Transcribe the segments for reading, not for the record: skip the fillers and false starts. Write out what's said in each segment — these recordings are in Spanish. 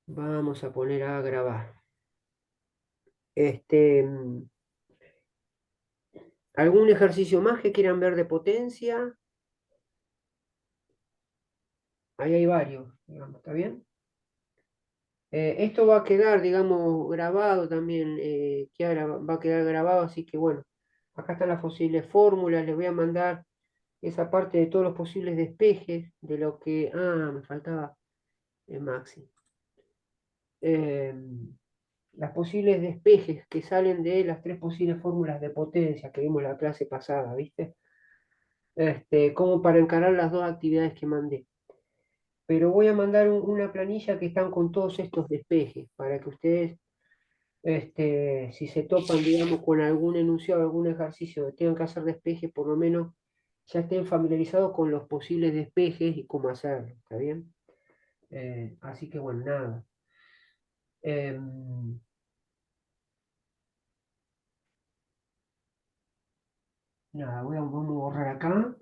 Vamos a poner a grabar. Este, ¿algún ejercicio más que quieran ver de potencia? Ahí hay varios, digamos, ¿está bien? Esto va a quedar, digamos, grabado también, va a quedar grabado, así que bueno, acá están las posibles fórmulas, les voy a mandar esa parte de todos los posibles despejes, de lo que, me faltaba Maxi. Eh, las posibles despejes que salen de las tres posibles fórmulas de potencia que vimos en la clase pasada, ¿viste? Como para encarar las dos actividades que mandé. Pero voy a mandar una planilla que están con todos estos despejes, para que ustedes, si se topan, digamos, con algún enunciado, algún ejercicio que tengan que hacer despeje, por lo menos ya estén familiarizados con los posibles despejes y cómo hacerlo, ¿está bien? Así que bueno, nada. Em, Nada, vamos a borrar acá.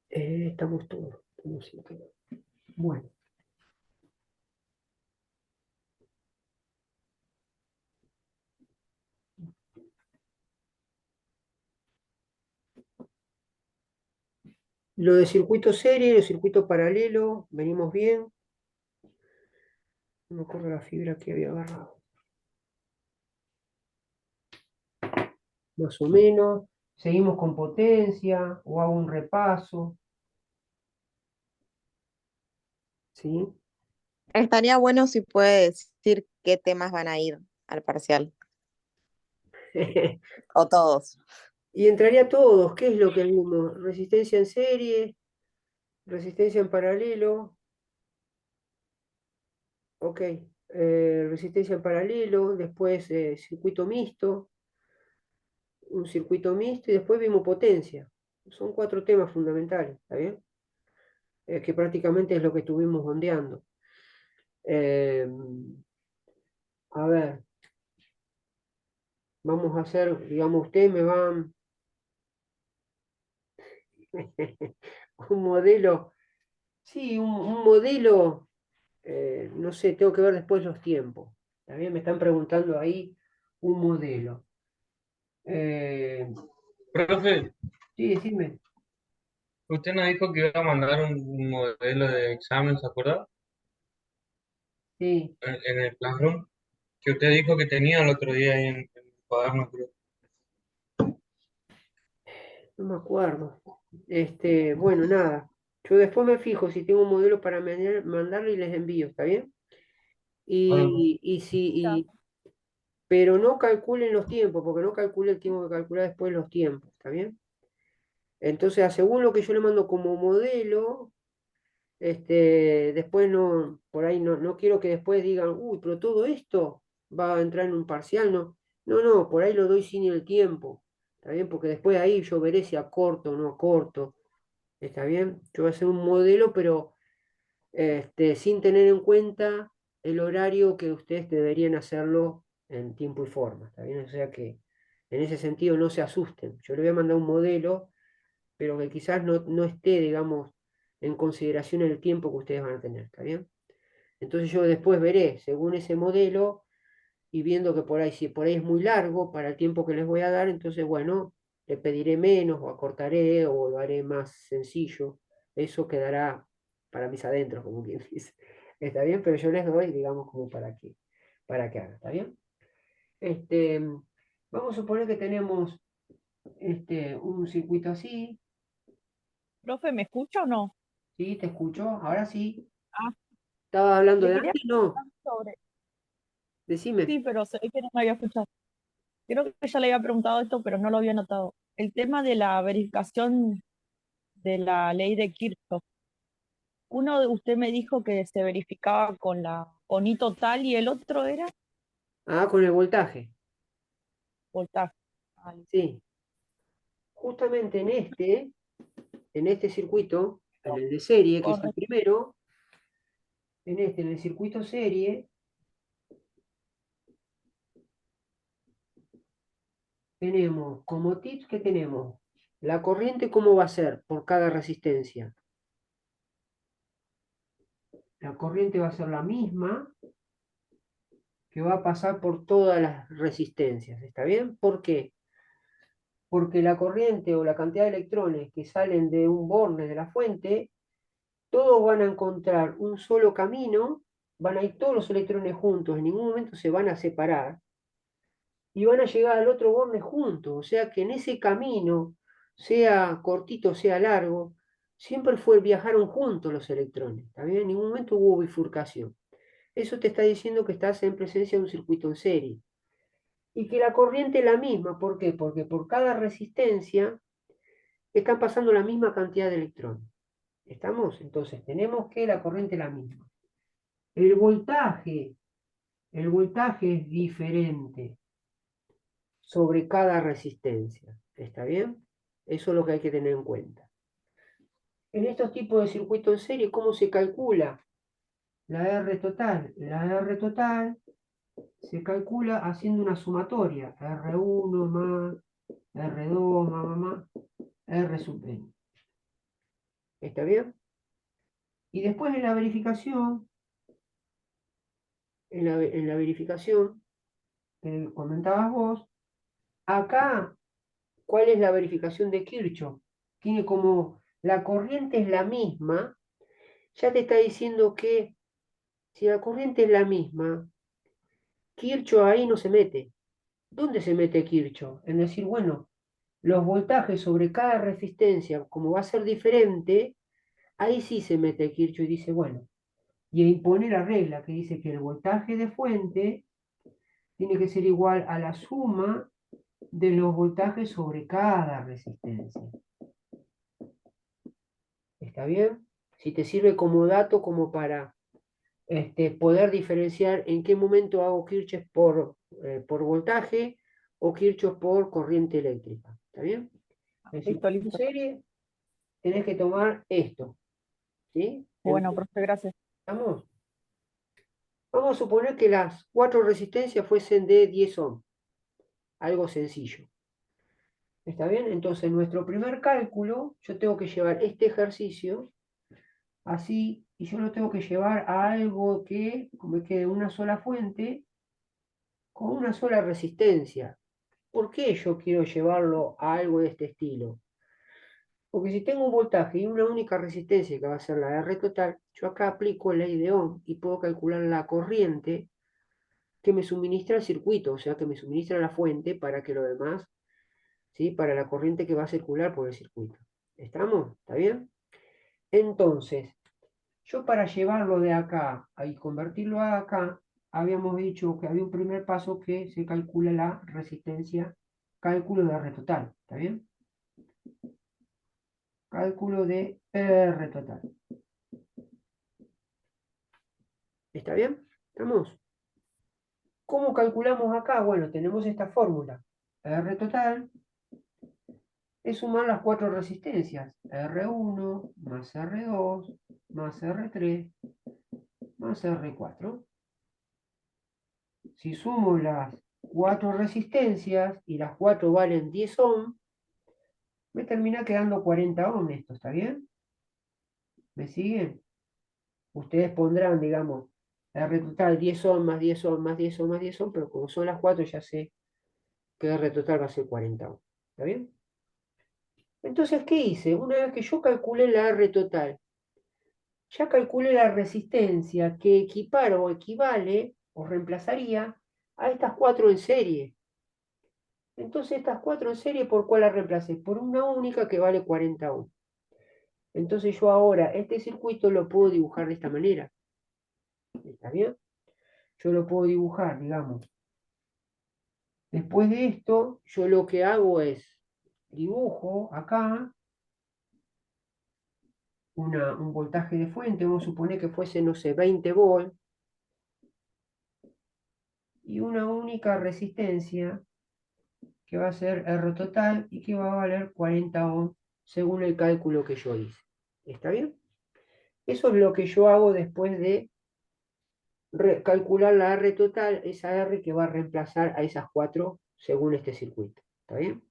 Estamos todos. Estamos sin tema. Bueno, lo de circuito serie, el circuito paralelo, venimos bien. No me acuerdo la fibra que había agarrado. Más o menos. Seguimos con potencia o hago un repaso. ¿Sí? Estaría bueno si puede decir qué temas van a ir al parcial, o todos. Y entraría todos. ¿Qué es lo que vimos? Resistencia en serie, resistencia en paralelo. Ok. Resistencia en paralelo, después circuito mixto, un circuito mixto y después vimos potencia. Son cuatro temas fundamentales, ¿está bien? Que prácticamente es lo que estuvimos ondeando. Eh, a ver, vamos a hacer, digamos, ustedes me van un modelo, sí, un modelo, no sé, tengo que ver después los tiempos. También me están preguntando ahí un modelo. Eh, Profe, sí, decime. usted nos dijo que iba a mandar un modelo de examen, ¿se acuerda? Sí, En el Classroom, que usted dijo que tenía el otro día ahí en el cuaderno, creo. no me acuerdo. Bueno, nada. Yo después me fijo si tengo un modelo para mandarle y les envío, ¿está bien? Bueno, Y si, pero no calculen los tiempos, porque no calcule el tiempo que calcular después los tiempos, ¿está bien? Entonces, según lo que yo le mando como modelo, después no, por ahí no quiero que después digan, uy, pero todo esto va a entrar en un parcial, no. No, no, por ahí lo doy sin el tiempo, ¿está bien? Porque después ahí yo veré si acorto o no acorto, ¿está bien? Yo voy a hacer un modelo, pero sin tener en cuenta el horario que ustedes deberían hacerlo en tiempo y forma, ¿está bien? O sea que en ese sentido no se asusten. Yo le voy a mandar un modelo, pero que quizás no esté, digamos, en consideración el tiempo que ustedes van a tener, ¿está bien? Entonces yo después veré, según ese modelo, y viendo que por ahí, si por ahí es muy largo para el tiempo que les voy a dar, entonces, bueno, le pediré menos o acortaré o lo haré más sencillo. Eso quedará para mis adentros, como quien dice. Está bien, pero yo les doy, digamos, como para que hagan, ¿está bien? Este, vamos a suponer que tenemos un circuito así. Profe, ¿me escucha o no? ¿Sí? ¿Te escucho? Ahora sí. Ah, ¿Estaba hablando le de quería antes? No, preguntar sobre... decime. Sí, pero sé que no me había escuchado. Creo que ya le había preguntado esto, pero no lo había notado. El tema de la verificación de la ley de Kirchhoff. Uno de usted me dijo que se verificaba con I total y el otro era Con el voltaje. voltaje. Ah, Sí. Justamente en este circuito, en listo. el de serie, que es el Correcto. primero, en el circuito serie, tenemos como tips que tenemos la corriente, ¿cómo va a ser por cada resistencia? La corriente va a ser la misma que va a pasar por todas las resistencias, ¿está bien? ¿Por qué? Porque la corriente o la cantidad de electrones que salen de un borne de la fuente, todos van a encontrar un solo camino, van a ir todos los electrones juntos, en ningún momento se van a separar, y van a llegar al otro borne juntos, o sea que en ese camino, sea cortito, sea largo, siempre viajaron juntos los electrones, ¿está bien? En ningún momento hubo bifurcación. Eso te está diciendo que estás en presencia de un circuito en serie. Y que la corriente es la misma, ¿por qué? Porque por cada resistencia están pasando la misma cantidad de electrones. ¿Estamos? Entonces tenemos que la corriente es la misma. El voltaje es diferente sobre cada resistencia. ¿Está bien? Eso es lo que hay que tener en cuenta. En estos tipos de circuitos en serie, ¿cómo se calcula la R total? La R total se calcula haciendo una sumatoria. R1 más R2 más R sub n. ¿Está bien? Y después en la verificación, que comentabas vos, acá, ¿cuál es la verificación de Kirchhoff? Tiene como la corriente es la misma, ya te está diciendo que si la corriente es la misma, Kirchhoff ahí no se mete. ¿Dónde se mete Kirchhoff? En decir, bueno, los voltajes sobre cada resistencia, como va a ser diferente, ahí sí se mete Kirchhoff y dice, bueno, y impone la regla que dice que el voltaje de fuente tiene que ser igual a la suma de los voltajes sobre cada resistencia. ¿Está bien? Si te sirve como dato, como para poder diferenciar en qué momento hago Kirchhoff por voltaje o Kirchhoff por corriente eléctrica. ¿Está bien? En Listo, en listo. serie tenés que tomar esto. ¿Sí? Bueno, profe, gracias. ¿Estamos? Vamos a suponer que las 4 resistencias fuesen de 10 ohms. Algo sencillo. ¿Está bien? Entonces, nuestro primer cálculo, yo tengo que llevar este ejercicio así, y yo lo tengo que llevar a algo que, como que de una sola fuente, con una sola resistencia. ¿Por qué yo quiero llevarlo a algo de este estilo? Porque si tengo un voltaje y una única resistencia, que va a ser la R total, yo acá aplico ley de Ohm y puedo calcular la corriente que me suministra el circuito, o sea, que me suministra la fuente para que lo demás, ¿sí? Para la corriente que va a circular por el circuito. ¿Estamos? ¿Está bien? Entonces, yo para llevarlo de acá y convertirlo a acá, habíamos dicho que había un primer paso que se calcula la resistencia, cálculo de R total. ¿Está bien? Cálculo de R total. ¿Está bien? ¿Estamos? ¿Cómo calculamos acá? Bueno, tenemos esta fórmula. R total es sumar las 4 resistencias. R1 más R2 más R3 más R4. Si sumo las 4 resistencias y las 4 valen 10 ohms, me termina quedando 40 ohms esto, ¿está bien? ¿Me siguen? Ustedes pondrán, digamos, R total 10 ohms más 10 ohms más 10 ohms más 10 ohms, pero como son las 4 ya sé que R total va a ser 40 ohms. ¿Está bien? Entonces, ¿qué hice? Una vez que yo calculé la R total, ya calculé la resistencia que equipara o equivale o reemplazaría a estas 4 en serie. Entonces, estas 4 en serie, ¿por cuál las reemplacé? Por una única que vale 40 ohms. Entonces, yo ahora este circuito lo puedo dibujar de esta manera. ¿Está bien? Yo lo puedo dibujar, digamos. Después de esto, yo lo que hago es dibujo acá un voltaje de fuente, vamos a suponer que fuese, no sé, 20 volts, y una única resistencia que va a ser R total y que va a valer 40 ohms según el cálculo que yo hice. ¿Está bien? Eso es lo que yo hago después de calcular la R total, esa R que va a reemplazar a esas 4 según este circuito. ¿Está bien?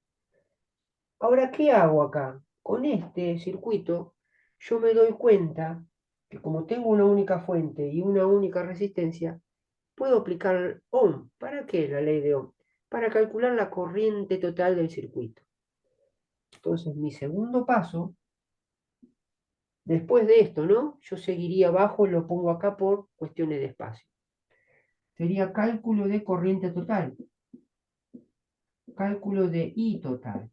Ahora, ¿qué hago acá? Con este circuito, yo me doy cuenta que como tengo una única fuente y una única resistencia, puedo aplicar Ohm. ¿Para qué la ley de Ohm? Para calcular la corriente total del circuito. Entonces, mi segundo paso, después de esto, ¿no? Yo seguiría abajo, lo pongo acá por cuestiones de espacio. Sería cálculo de corriente total. Cálculo de I total.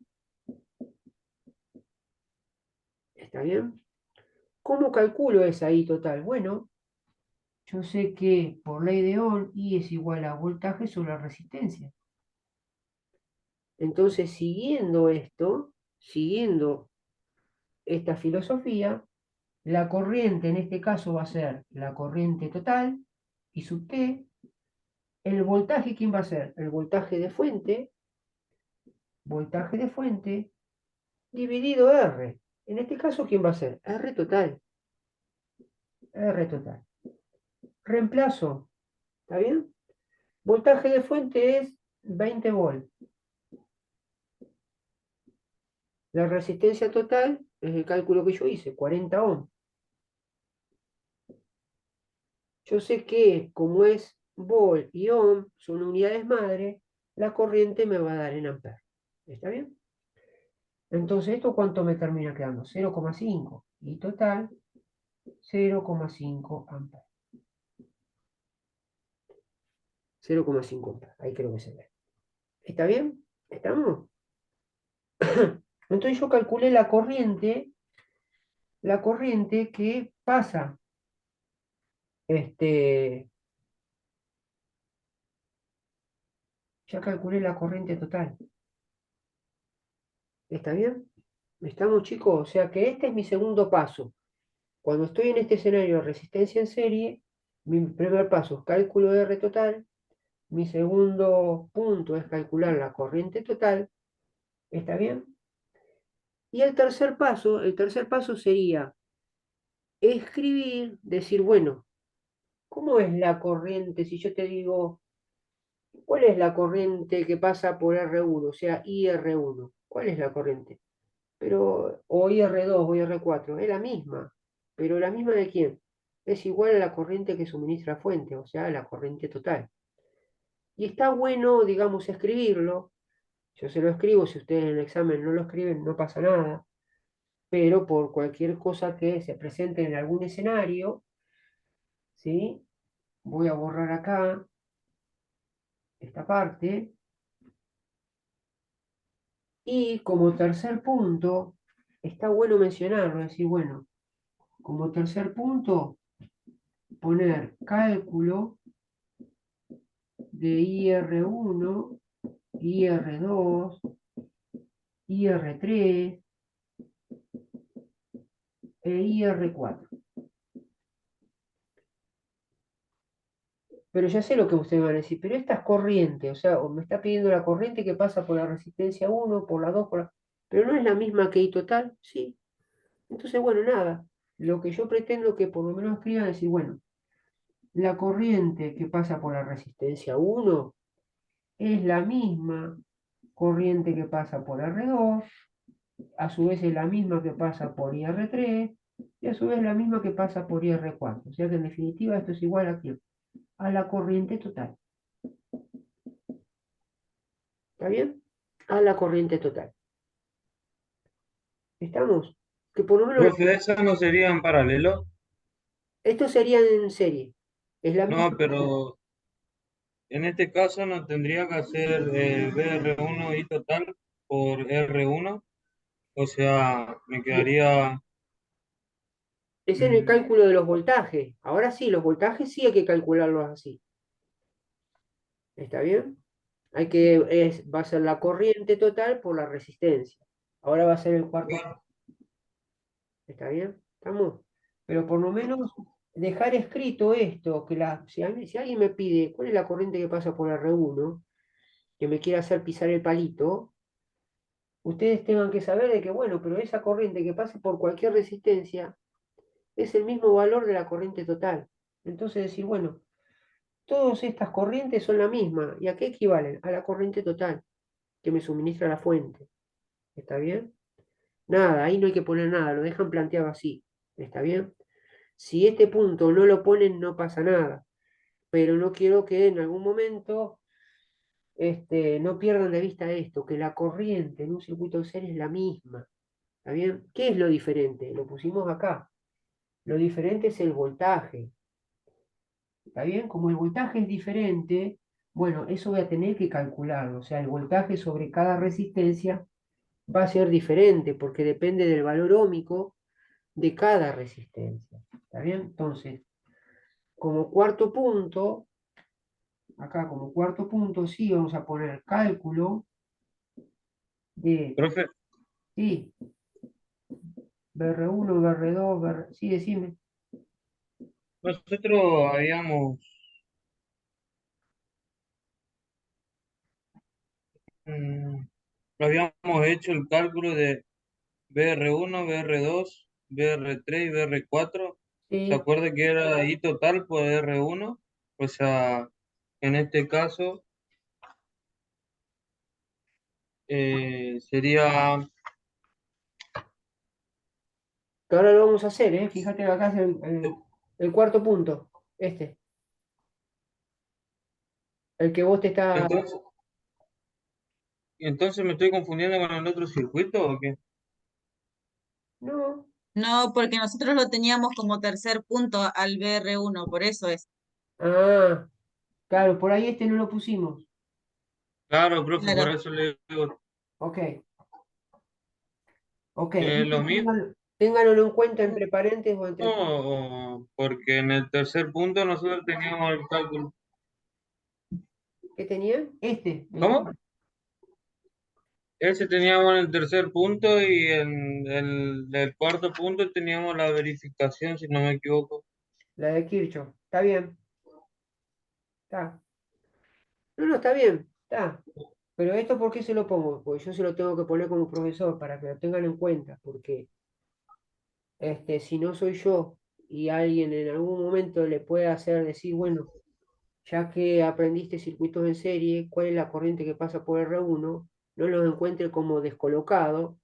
¿Está bien? ¿Cómo calculo esa I total? Bueno, yo sé que por ley de Ohm, I es igual a voltaje sobre la resistencia. Entonces, siguiendo esto, siguiendo esta filosofía, la corriente en este caso va a ser la corriente total, I sub T. El voltaje, ¿quién va a ser? El voltaje de fuente, dividido R. En este caso, ¿quién va a ser? R total. R total. Reemplazo, ¿está bien? Voltaje de fuente es 20 volt. La resistencia total es el cálculo que yo hice, 40 ohm. Yo sé que como es volt y ohm, son unidades madre, la corriente me va a dar en amperes. ¿Está bien? Entonces, ¿esto cuánto me termina quedando? 0,5. Y total, 0,5 amperes. 0,5 amperes. Ahí creo que se ve. ¿Está bien? ¿Estamos? Entonces yo calculé la corriente que pasa, ya calculé la corriente total. ¿Está bien? ¿Estamos, chicos? O sea que este es mi segundo paso. Cuando estoy en este escenario de resistencia en serie, mi primer paso es cálculo de R total. Mi segundo punto es calcular la corriente total. ¿Está bien? Y el tercer paso sería escribir, decir, bueno, ¿cómo es la corriente? Si yo te digo, ¿cuál es la corriente que pasa por R1? O sea, IR1. ¿Cuál es la corriente? Pero, o IR2 o IR4, es la misma. ¿Pero la misma de quién? Es igual a la corriente que suministra fuente, o sea, la corriente total. Y está bueno, digamos, escribirlo. Yo se lo escribo, si ustedes en el examen no lo escriben, no pasa nada. Pero por cualquier cosa que se presente en algún escenario, ¿sí? Voy a borrar acá esta parte. Y como tercer punto, está bueno mencionarlo, decir, bueno, como tercer punto, poner cálculo de IR1, IR2, IR3 e IR4. Pero ya sé lo que ustedes van a decir, pero esta es corriente, o sea, o me está pidiendo la corriente que pasa por la resistencia 1, por la 2, pero no es la misma que I total, sí. Entonces, bueno, nada, lo que yo pretendo que por lo menos escriban es decir, bueno, la corriente que pasa por la resistencia 1 es la misma corriente que pasa por R2, a su vez es la misma que pasa por IR3 y a su vez la misma que pasa por IR4. O sea que en definitiva esto es igual a la corriente total. ¿Está bien? A la corriente total. ¿Estamos? Que por lo menos Profe, ¿esas no serían paralelos? esto sería en serie. Es la misma. No, pero en este caso no tendría que hacer BR1 y total por R1. O sea, me quedaría... Es en el mm, cálculo de los voltajes. Ahora sí, los voltajes sí hay que calcularlos así. ¿Está bien? Va a ser la corriente total por la resistencia. Ahora va a ser el cuarto. ¿Está bien? ¿Estamos? Pero por lo menos dejar escrito esto, que si alguien me pide cuál es la corriente que pasa por R1, que me quiera hacer pisar el palito, ustedes tengan que saber de que, bueno, pero esa corriente que pase por cualquier resistencia es el mismo valor de la corriente total. Entonces decir, bueno, todas estas corrientes son la misma. ¿Y a qué equivalen? A la corriente total. que me suministra la fuente. ¿Está bien? Nada, ahí no hay que poner nada, lo dejan planteado así. ¿Está bien? Si este punto no lo ponen, no pasa nada. Pero no quiero que en algún momento no pierdan de vista esto, que la corriente en un circuito en serie es la misma. ¿Está bien? ¿Qué es lo diferente? Lo pusimos acá. Lo diferente es el voltaje. ¿Está bien? Como el voltaje es diferente, bueno, eso voy a tener que calcularlo. O sea, el voltaje sobre cada resistencia va a ser diferente porque depende del valor óhmico de cada resistencia. ¿Está bien? Entonces, como cuarto punto, acá como cuarto punto, sí, vamos a poner cálculo de, Profe, sí, BR1, BR2, sí, decime. nosotros mm, habíamos hecho el cálculo de BR1, BR2, BR3 y BR4. ¿Se Sí, acuerda que era I total por R1? O sea, en este caso sería, que ahora lo vamos a hacer, ¿eh? Fíjate que acá es el cuarto punto, el que vos te está... entonces, entonces me estoy confundiendo con el otro circuito ¿o qué? No, No, porque nosotros lo teníamos como tercer punto al BR1, por eso es. ah, claro, por ahí no lo pusimos. Claro, profe, por Claro. eso le digo Ok, ok. que es Esto lo mismo, ténganlo en cuenta entre paréntesis o entre... porque en el tercer punto nosotros teníamos el cálculo. ¿Qué tenían? El ¿Cómo? Ese teníamos en el tercer punto y en el cuarto punto teníamos la verificación, si no me equivoco. la de Kirchhoff. Está bien, está. No, no, está bien, está. Pero esto, ¿por qué se lo pongo? Porque yo se lo tengo que poner como profesor para que lo tengan en cuenta, porque si no soy yo y alguien en algún momento le puede hacer decir, bueno, ya que aprendiste circuitos en serie, cuál es la corriente que pasa por R1, no los encuentre como descolocado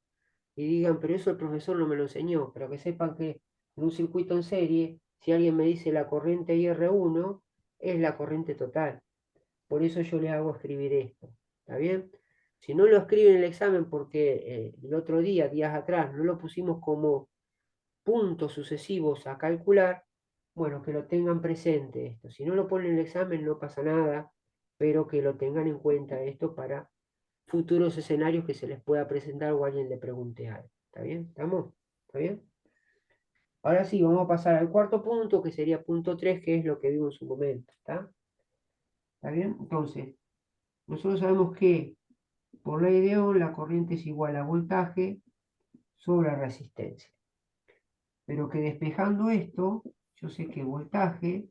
y digan, pero eso el profesor no me lo enseñó, pero que sepan que en un circuito en serie, si alguien me dice la corriente IR1, es la corriente total. Por eso yo le hago escribir esto. ¿Está bien? Si no lo escriben en el examen porque el otro día, días atrás, no lo pusimos como puntos sucesivos a calcular, bueno, que lo tengan presente esto. Si no lo ponen en el examen no pasa nada, pero que lo tengan en cuenta esto para futuros escenarios que se les pueda presentar o alguien le pregunte algo. ¿Está bien? ¿Estamos? ¿Está bien? Ahora sí, vamos a pasar al cuarto punto, que sería punto 3, que es lo que vimos en su momento. ¿Está? ¿Está bien? Entonces, nosotros sabemos que por ley de Ohm la corriente es igual a voltaje sobre resistencia. Pero que despejando esto, yo sé que voltaje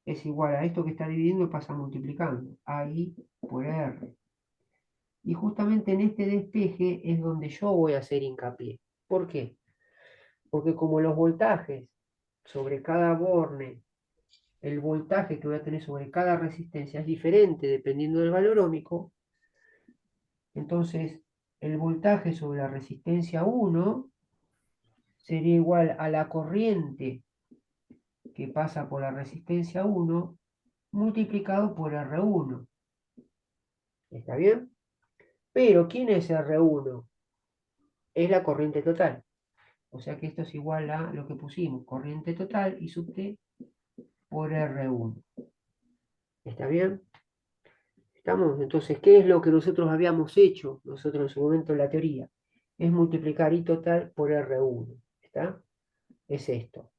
es igual a esto que está dividiendo, pasa multiplicando. I por R. Y justamente en este despeje es donde yo voy a hacer hincapié. ¿Por qué? Porque como los voltajes sobre cada borne, el voltaje que voy a tener sobre cada resistencia es diferente dependiendo del valor óhmico, entonces el voltaje sobre la resistencia 1 sería igual a la corriente que pasa por la resistencia 1 multiplicado por R1. ¿Está bien? Pero ¿quién es R1? Es la corriente total. O sea que esto es igual a lo que pusimos, corriente total y sub T por R1. ¿Está bien? ¿Estamos? Entonces, ¿qué es lo que nosotros habíamos hecho, nosotros en su momento en la teoría? Es multiplicar I total por R1. ¿Está? Es esto.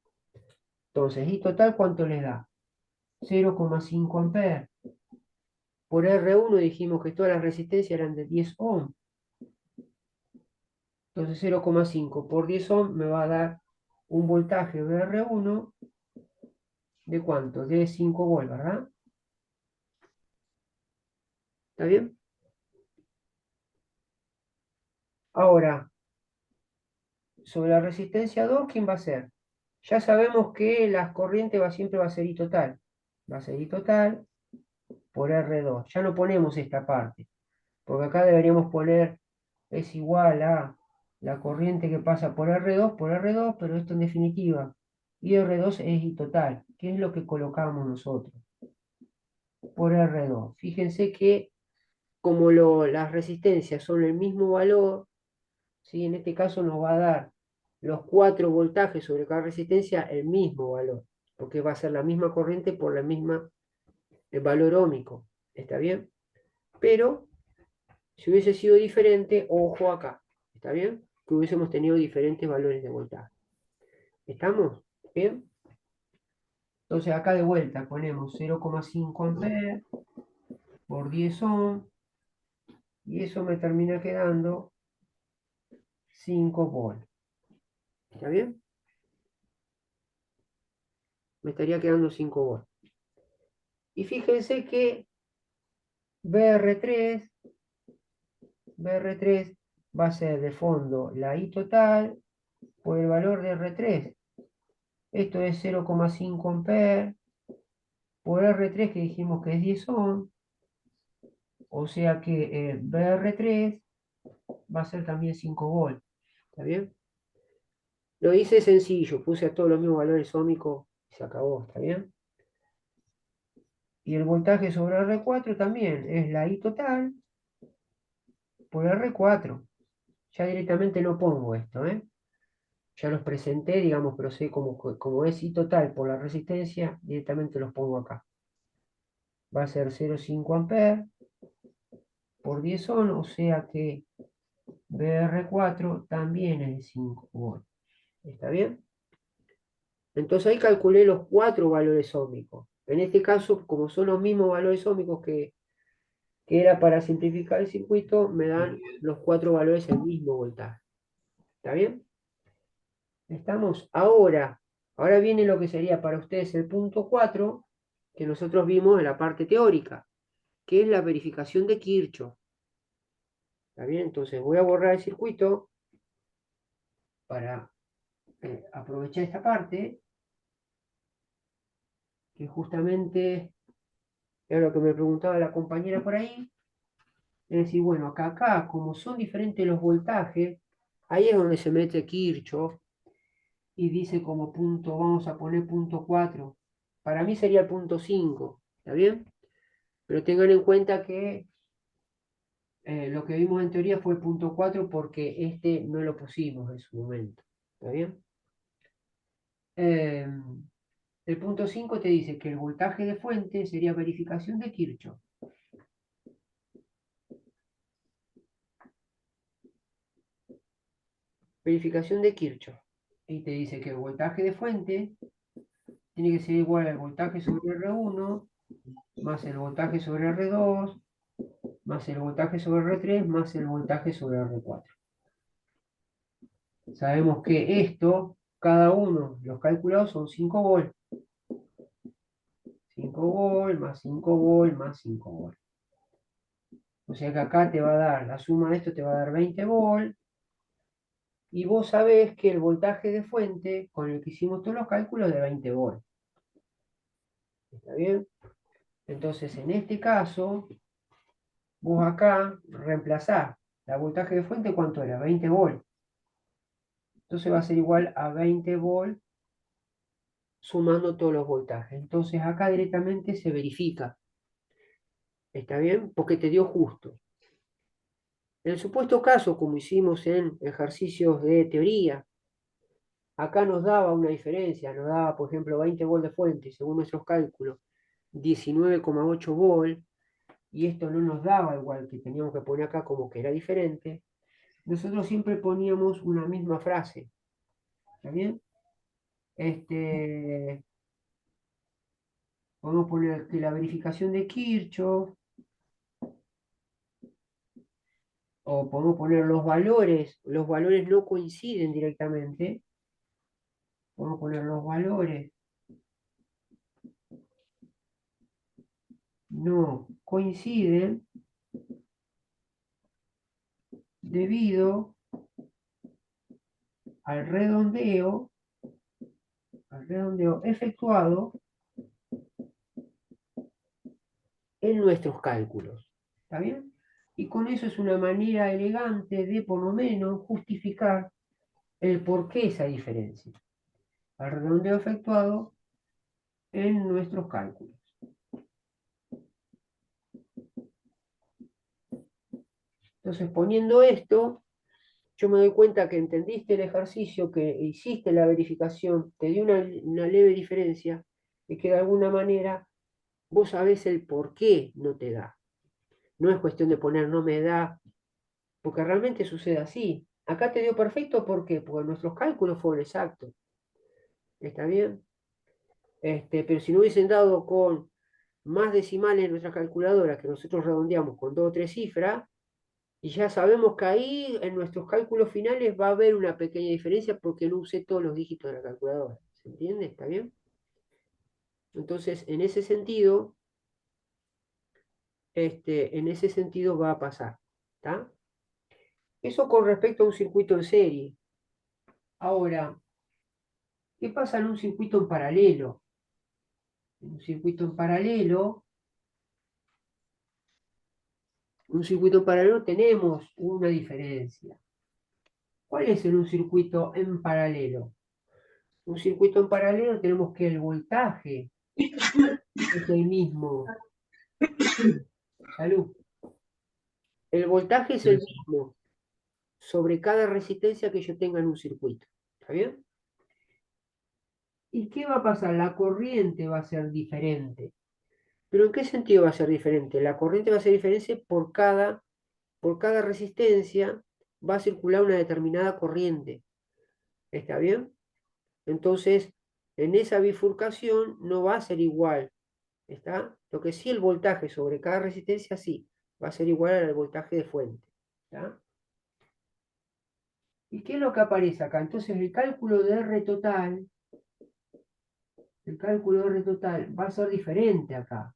Entonces, I total, ¿cuánto le da? 0,5 amperes. Por R1 dijimos que todas las resistencias eran de 10 ohm. Entonces 0,5 por 10 ohm me va a dar un voltaje de R1 de cuánto? De 5 volts, ¿verdad? ¿Está bien? Ahora, sobre la resistencia 2, ¿quién va a ser? Ya sabemos que las corrientes siempre va a ser I total. Va a ser I total por R2. Ya no ponemos esta parte. porque acá deberíamos poner es igual a la corriente que pasa por R2, pero esto en definitiva, IR2 es I total, que es lo que colocamos nosotros, por R2. Fíjense que como las resistencias son el mismo valor, ¿sí? En este caso nos va a dar los 4 voltajes sobre cada resistencia el mismo valor, porque va a ser la misma corriente por la misma el valor óhmico. ¿Está bien? Pero si hubiese sido diferente, ojo acá. ¿Está bien? Que hubiésemos tenido diferentes valores de voltaje. ¿Estamos? ¿Bien? Entonces acá de vuelta ponemos 0,5 amperes por 10 ohm y eso me termina quedando 5 volt. ¿Está bien? Me estaría quedando 5 volt. Y fíjense que BR3 va a ser de fondo la I total por el valor de R3. Esto es 0,5 amperes por R3 que dijimos que es 10 ohm. O sea que BR3 va a ser también 5 volt. ¿Está bien? Lo hice sencillo, puse a todos los mismos valores óhmicos y se acabó. ¿Está bien? Y el voltaje sobre R4 también es la I total por R4. Ya directamente no pongo esto, ¿eh? Ya los presenté, digamos, pero sé como es I total por la resistencia, directamente los pongo acá. Va a ser 0,5 amperes por 10 ohm, o sea que BR4 también es de 5 volt. ¿Está bien? Entonces ahí calculé los 4 valores óhmicos. En este caso, como son los mismos valores óhmicos que era para simplificar el circuito, me dan los 4 valores el mismo voltaje. ¿Está bien? ¿Estamos? Ahora viene lo que sería para ustedes el punto 4, que nosotros vimos en la parte teórica, que es la verificación de Kirchhoff. ¿Está bien? Entonces voy a borrar el circuito para aprovechar esta parte, que justamente era lo que me preguntaba la compañera por ahí. Es decir, bueno, acá, como son diferentes los voltajes, ahí es donde se mete Kirchhoff y dice como punto, vamos a poner punto 4. Para mí sería el punto 5, ¿está bien? Pero tengan en cuenta que lo que vimos en teoría fue el punto 4 porque este no lo pusimos en su momento, ¿está bien? El punto 5 te dice que el voltaje de fuente sería verificación de Kirchhoff. Verificación de Kirchhoff. Y te dice que el voltaje de fuente tiene que ser igual al voltaje sobre R1, más el voltaje sobre R2, más el voltaje sobre R3, más el voltaje sobre R4. Sabemos que esto, cada uno, los calculados son 5 volt. 5 volt, más 5 volt, más 5 volt. O sea que acá te va a dar, la suma de esto te va a dar 20 volt. Y vos sabés que el voltaje de fuente, con el que hicimos todos los cálculos, es de 20 volt. ¿Está bien? Entonces, en este caso, vos acá reemplazás la voltaje de fuente, ¿cuánto era? 20 volt. Entonces va a ser igual a 20 volt sumando todos los voltajes. Entonces acá directamente se verifica. ¿Está bien? Porque te dio justo. En el supuesto caso, como hicimos en ejercicios de teoría, acá nos daba una diferencia, nos daba, por ejemplo, 20 volt de fuente, según nuestros cálculos, 19,8 volt, y esto no nos daba igual, que teníamos que poner acá como que era diferente. Nosotros siempre poníamos una misma frase. ¿Está bien? Podemos poner que la verificación de Kirchhoff, o podemos poner los valores no coinciden directamente. Podemos poner los valores no coinciden debido al redondeo efectuado en nuestros cálculos. ¿Está bien? Y con eso es una manera elegante de, por lo menos, justificar el por qué esa diferencia. Al redondeo efectuado en nuestros cálculos. Entonces, poniendo esto, yo me doy cuenta que entendiste el ejercicio, que hiciste la verificación, te dio una leve diferencia, y que de alguna manera vos sabés el por qué no te da. No es cuestión de poner no me da, porque realmente sucede así. Acá te dio perfecto, ¿por qué? Porque nuestros cálculos fueron exactos. ¿Está bien? Pero si no hubiesen dado con más decimales en nuestras calculadoras, que nosotros redondeamos con 2 o 3 cifras, y ya sabemos que ahí en nuestros cálculos finales va a haber una pequeña diferencia porque no usé todos los dígitos de la calculadora. ¿Se entiende? ¿Está bien? Entonces, en ese sentido va a pasar. ¿Está? Eso con respecto a un circuito en serie. Ahora, ¿qué pasa en un circuito en paralelo? En un circuito en paralelo tenemos una diferencia. ¿Cuál es en un circuito en paralelo? Un circuito en paralelo tenemos que el voltaje es el mismo. Salud. El voltaje es el mismo sobre cada resistencia que yo tenga en un circuito. ¿Está bien? ¿Y qué va a pasar? La corriente va a ser diferente. ¿Pero en qué sentido va a ser diferente? La corriente va a ser diferente por cada resistencia va a circular una determinada corriente. ¿Está bien? Entonces, en esa bifurcación no va a ser igual. ¿Está? Lo que sí, el voltaje sobre cada resistencia sí, va a ser igual al voltaje de fuente. ¿Está? ¿Y qué es lo que aparece acá? Entonces el cálculo de R total va a ser diferente acá.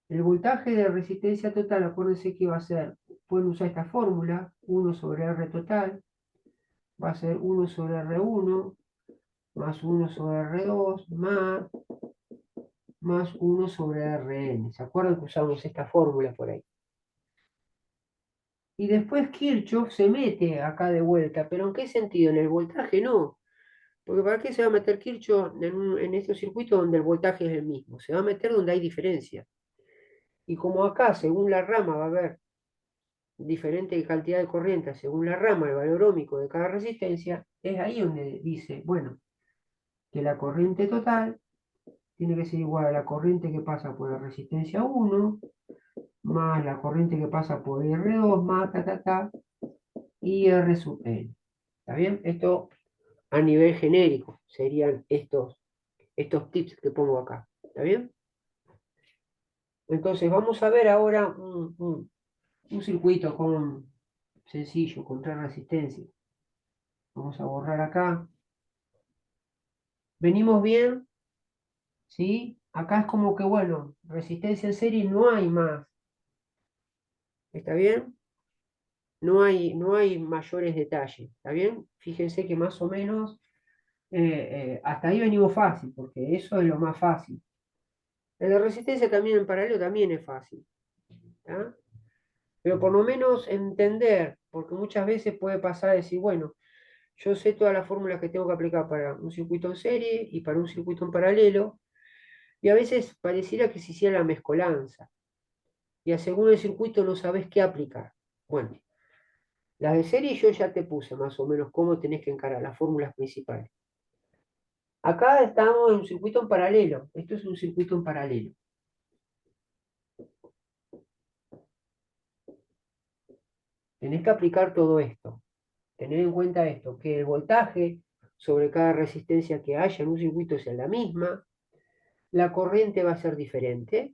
El voltaje de resistencia total, acuérdense que va a ser, pueden usar esta fórmula, 1 sobre R total, va a ser 1 sobre R1, más 1 sobre R2, más 1 sobre Rn. ¿Se acuerdan que usamos esta fórmula por ahí? Y después Kirchhoff se mete acá de vuelta, pero ¿en qué sentido? En el voltaje no. Porque ¿para qué se va a meter Kirchhoff en estos circuitos donde el voltaje es el mismo? Se va a meter donde hay diferencia. Y como acá, según la rama, va a haber diferente cantidad de corriente, según la rama, el valor óhmico de cada resistencia, es ahí donde dice, bueno, que la corriente total tiene que ser igual a la corriente que pasa por la resistencia 1, más la corriente que pasa por R2, más y R sub N. ¿Está bien? Esto a nivel genérico serían estos tips que pongo acá. ¿Está bien? Entonces vamos a ver ahora un circuito sencillo, con 3 resistencias. Vamos a borrar acá. ¿Venimos bien? ¿Sí? Acá es como que, bueno, resistencia en serie no hay más. ¿Está bien? No hay mayores detalles. ¿Está bien? Fíjense que más o menos hasta ahí venimos fácil, porque eso es lo más fácil. En la resistencia también en paralelo también es fácil. ¿Tá? Pero por lo menos entender, porque muchas veces puede pasar decir, bueno, yo sé todas las fórmulas que tengo que aplicar para un circuito en serie y para un circuito en paralelo, y a veces pareciera que se hiciera la mezcolanza, y a según el circuito no sabes qué aplicar. Bueno, las de serie yo ya te puse más o menos cómo tenés que encarar las fórmulas principales. Acá estamos en un circuito en paralelo, esto es un circuito en paralelo. Tenés que aplicar todo esto. Tener en cuenta esto, que el voltaje sobre cada resistencia que haya en un circuito sea la misma, la corriente va a ser diferente.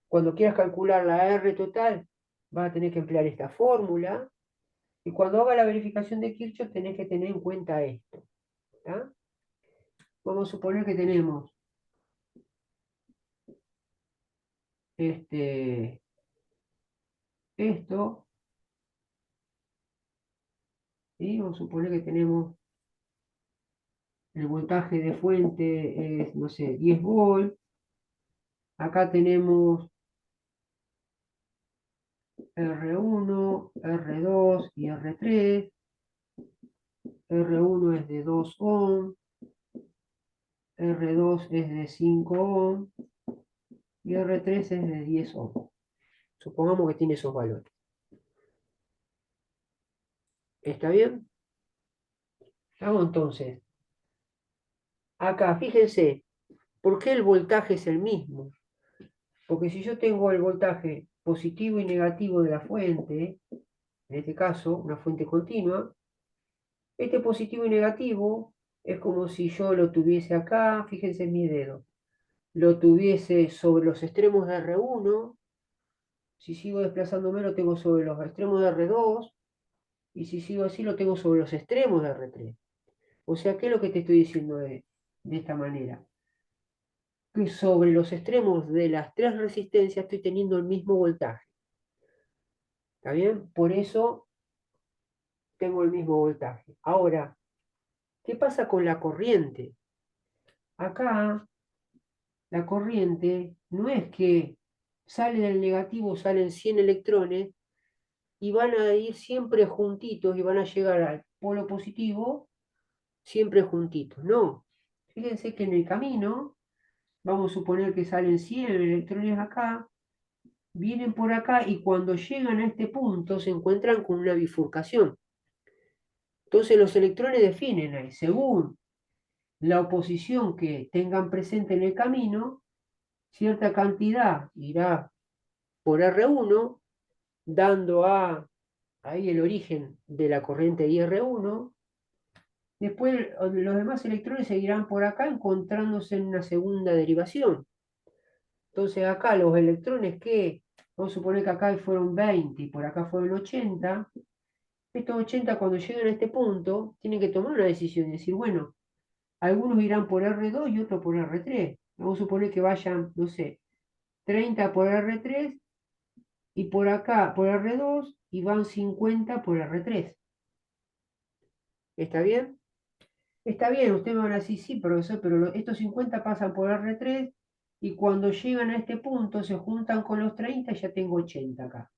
Cuando quieras calcular la R total, vas a tener que emplear esta fórmula, y cuando haga la verificación de Kirchhoff tenés que tener en cuenta esto. ¿Tá? Vamos a suponer que tenemos esto, ¿sí? Vamos a suponer que tenemos el voltaje de fuente es, no sé, 10 volts. Acá tenemos R1, R2 y R3. R1 es de 2 ohm, R2 es de 5 ohm y R3 es de 10 ohm. Supongamos que tiene esos valores. ¿Está bien? Hago entonces. Acá, fíjense, ¿por qué el voltaje es el mismo? Porque si yo tengo el voltaje positivo y negativo de la fuente, en este caso, una fuente continua, este positivo y negativo es como si yo lo tuviese acá, fíjense en mi dedo, lo tuviese sobre los extremos de R1, si sigo desplazándome lo tengo sobre los extremos de R2, y si sigo así lo tengo sobre los extremos de R3. O sea, ¿qué es lo que te estoy diciendo de esta manera? Que sobre los extremos de las tres resistencias estoy teniendo el mismo voltaje. ¿Está bien? Por eso tengo el mismo voltaje. Ahora, ¿qué pasa con la corriente? Acá, la corriente no es que sale del negativo, salen 100 electrones y van a ir siempre juntitos y van a llegar al polo positivo siempre juntitos. No. Fíjense que en el camino, vamos a suponer que salen 100 electrones acá, vienen por acá y cuando llegan a este punto se encuentran con una bifurcación. Entonces los electrones definen ahí, según la oposición que tengan presente en el camino, cierta cantidad irá por R1, dando ahí el origen de la corriente IR1. Después los demás electrones seguirán por acá encontrándose en una segunda derivación. Entonces acá los electrones que, vamos a suponer que acá fueron 20 y por acá fueron 80, estos 80 cuando llegan a este punto tienen que tomar una decisión y decir, bueno, algunos irán por R2 y otros por R3. Vamos a suponer que vayan, no sé, 30 por R3 y por acá por R2 y van 50 por R3. ¿Está bien? Está bien, ustedes me van a decir, sí, profesor, pero estos 50 pasan por R3 y cuando llegan a este punto se juntan con los 30 y ya tengo 80 acá.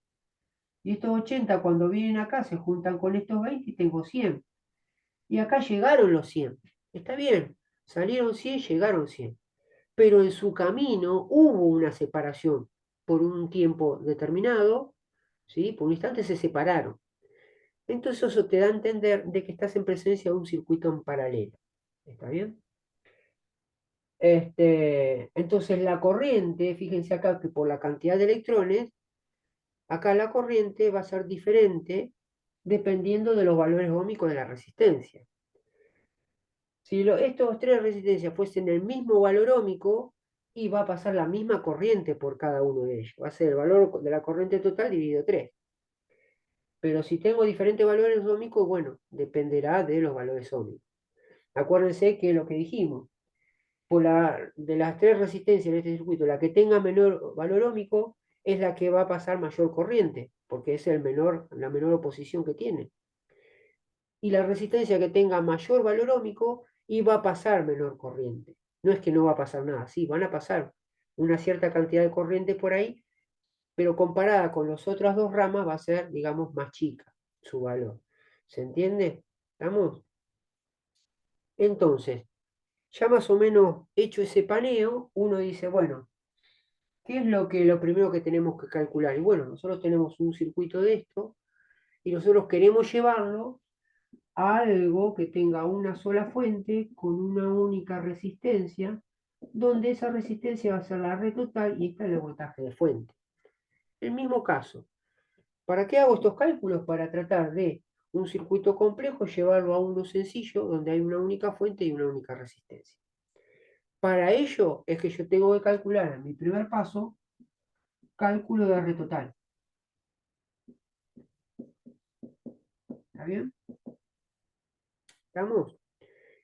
Y estos 80 cuando vienen acá se juntan con estos 20 y tengo 100. Y acá llegaron los 100. Está bien, salieron 100, llegaron 100. Pero en su camino hubo una separación por un tiempo determinado, ¿sí? Por un instante se separaron. Entonces eso te da a entender de que estás en presencia de un circuito en paralelo. ¿Está bien? Entonces la corriente, fíjense acá que por la cantidad de electrones, acá la corriente va a ser diferente dependiendo de los valores óhmicos de la resistencia. Si estos tres resistencias fuesen el mismo valor óhmico, y va a pasar la misma corriente por cada uno de ellos. Va a ser el valor de la corriente total dividido 3. Pero si tengo diferentes valores óhmicos, bueno, dependerá de los valores óhmicos. Acuérdense que lo que dijimos, de las tres resistencias en este circuito, la que tenga menor valor óhmico es la que va a pasar mayor corriente, porque es la menor oposición que tiene. Y la resistencia que tenga mayor valor óhmico y va a pasar menor corriente. No es que no va a pasar nada, sí, van a pasar una cierta cantidad de corriente por ahí, pero comparada con las otras dos ramas va a ser, digamos, más chica su valor. ¿Se entiende? ¿Estamos? Entonces, ya más o menos hecho ese paneo, uno dice, bueno, ¿qué es lo primero que tenemos que calcular? Y bueno, nosotros tenemos un circuito de esto y nosotros queremos llevarlo a algo que tenga una sola fuente con una única resistencia, donde esa resistencia va a ser la red total y esta es el voltaje de fuente. El mismo caso. ¿Para qué hago estos cálculos? Para tratar de un circuito complejo llevarlo a uno sencillo, donde hay una única fuente y una única resistencia. Para ello es que yo tengo que calcular en mi primer paso cálculo de R total. ¿Está bien? ¿Estamos?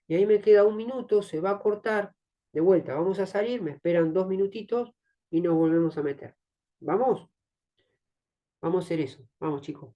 Y ahí me queda un minuto, se va a cortar. De vuelta, vamos a salir, me esperan 2 minutitos y nos volvemos a meter. ¿Vamos? Vamos a hacer eso. Vamos, chicos.